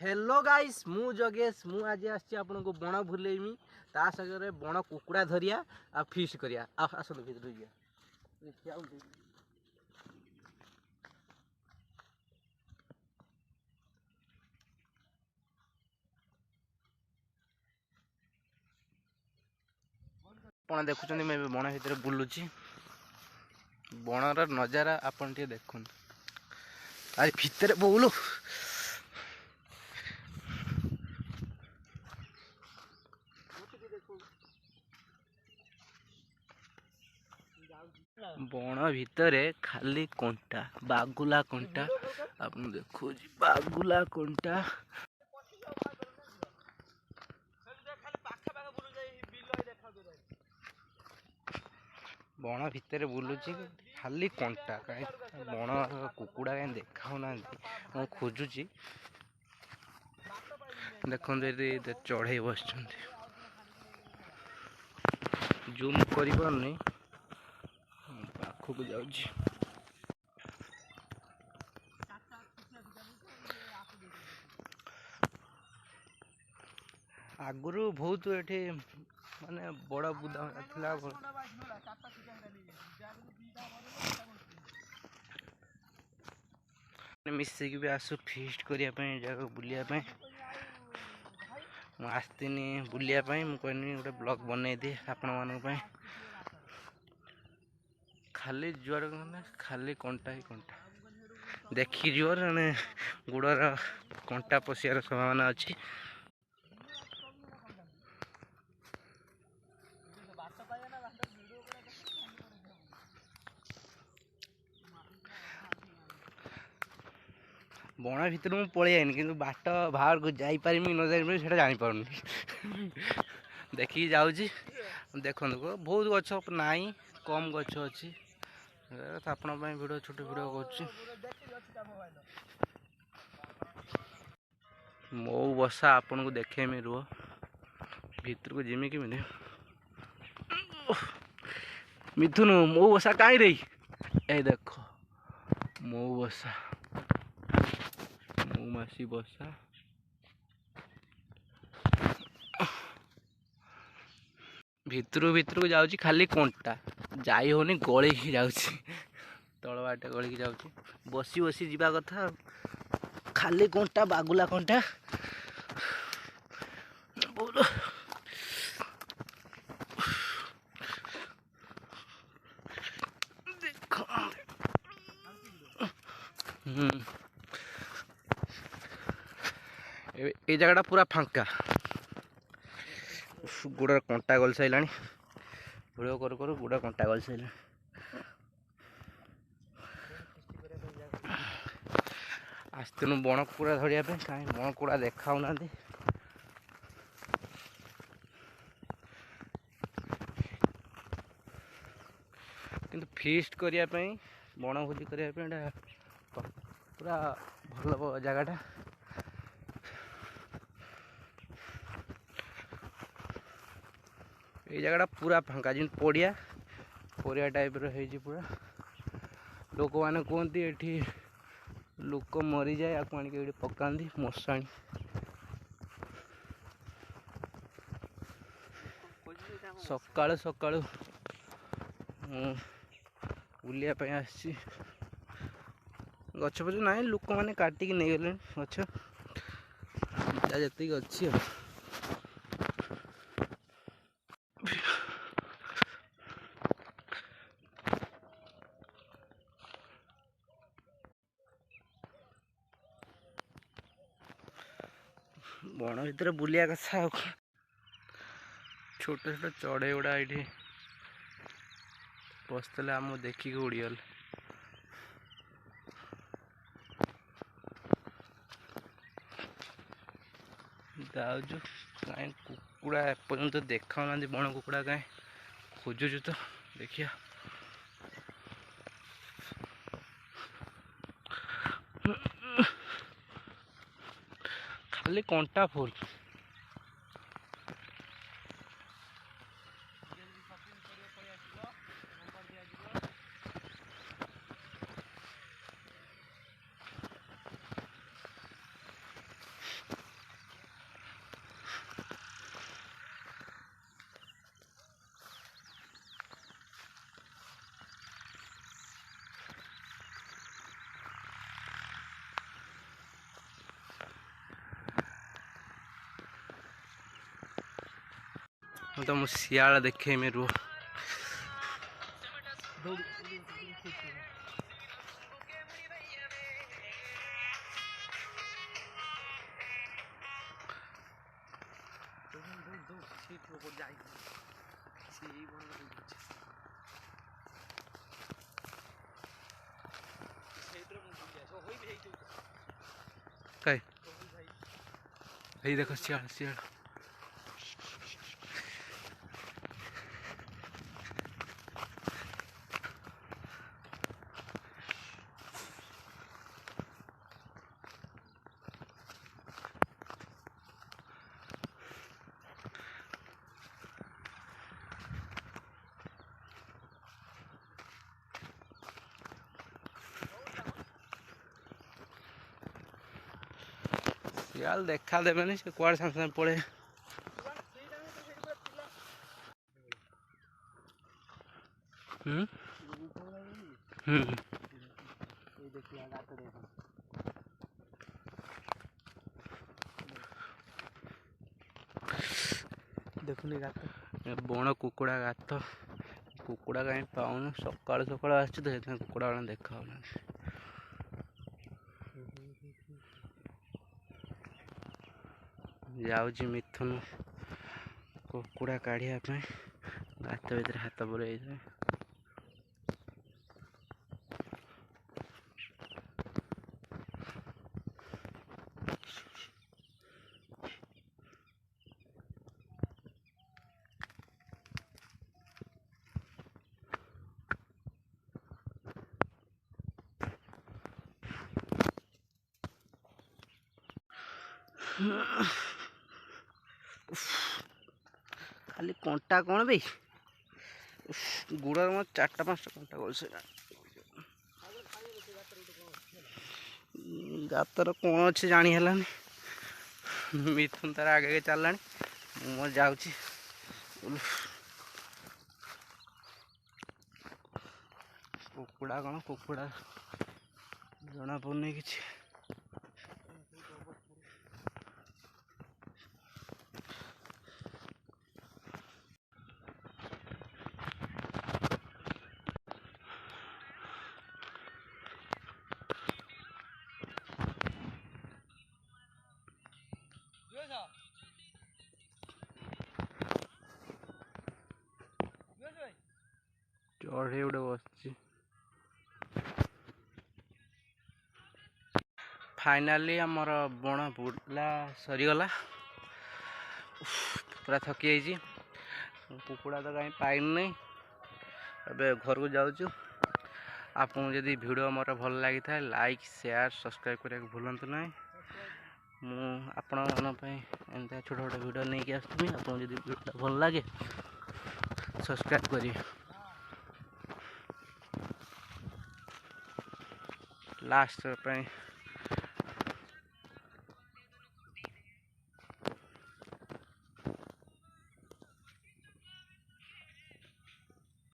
hello guys मु जगेश मु आज आसी आपन को बण भुलेमी ता सगरे बण कुकुड़ा धरिया आ फिश करिया आसत भीतर जिया ଆପଣ ଦେଖୁଛନ୍ତି ମୁଁ ଏବେ ବଣ ଭିତରେ ବୁଲୁଛି ବଣର ନଜାରା ଆପଣ ଟିକେ ଦେଖନ୍ତୁ ଆରେ ଭିତରେ ବୋଉଲୋ बण भितरे खाली कंटा बागुला कंटा आपन देखो बागुला कंटा बण भितर बुलुची खाली कंटा कहीं बण कुकुड़ा कहीं देखा ना खोजुची देखते चढ़े बस जूम कर पाखक जाऊँ आगुरु बहुत ये माने बड़ बुदा था मिसिक भी आसु फिस्ट करने जगह बुलायापी मुझे बुलायापी मुझे गोटे ब्लॉग बनई दिए आपण मान खाली जुआर खाली कंटा ही कंटा देखी जुआर गुड़र कंटा पशियार संभावना अच्छी बण भितर मुझे पलि आईनी कि बाट बाहर को जापारि न जापारि से जापर देखिए जाऊँ देखो बहुत गछ ना कम गछ अच्छी आपण भिडियो छोट भिडियो कर मो बसा आपन को देखेमी रुह भीतर को जिमी कि मिथुन मो बसा कहीं रही ए देख मो बसा मौमासी बसा भितर भितर को जाऊँ खाली कंटा जाई होनी गली ही जाऊँ तल बाटे गली जाऊँ बसी बसी जीवा कथा खाली कंटा बागुला कंटा ये जगह पूरा फांका गुड़ा कंटा गल सारा भिडियो करू गुड़ा कंटा गल सारा आसतीनु बण कुकुड़ा धरिया कहीं बण कुकुड़ा देखा ना किंतु फिस्ट करने बण भोजी करने पूरा भल जगटा ये जगह पूरा फांका जिन पड़िया पड़िया टाइप रही पूरा लोक मैंने कहते ये लोक मरी जाए आपको आनिक पकाती मशाणी सकाळु सकाळु बुलियापी आसी गछ पछ ना लोक मैंने काटिक नहीं गले गछ जी अच्छी बण भर बुलिया कथा छोट छोट चढ़ई गुड़ा ये बसते आम देखिक उड़ीगल जाऊँ कहीं कुकुड़ा एपर्यंत देखा ना बण कुकुड़ा कहीं खोजुचु तो देखिया खाली कंटा फुल तो मु शियाल देखे में रुह कहीं देखो शियाल शियाल शियाल देखा देवे से कुआड़ साथ साथ पड़े देखुनी गात बण कुकुड़ा गात कुकुड़ा कहीं पाऊन सकाल सकाल आस कुकुड़ा वाला देखा जाऊँ मिथुन कुकुड़ा काढ़ापी गात भर हाथ बुले खाली कंटा कौन भाई गुड़ मत 4टा 5टा कंटा कर गातर कौन अच्छे जानी है मिथुन तार आगे चलला मो जाऊँगी कुकुड़ा कौन कुकुड़ा जना पड़े कि चढ़े गोटे बस फाइनाली आमर बण बुला सरीगला पूरा थकी जाइए कुकुड़ा तो कहीं पाइन नहीं अबे घर को जाऊँ आपको जदि वीडियो मोर भल लगी था लाइक शेयर सब्सक्राइब करने को भूलु ना एमती छोट छोट वीडियो नहीं कि आसमी आपको जब वीडियो भल लगे सब्सक्राइब करिए लास्ट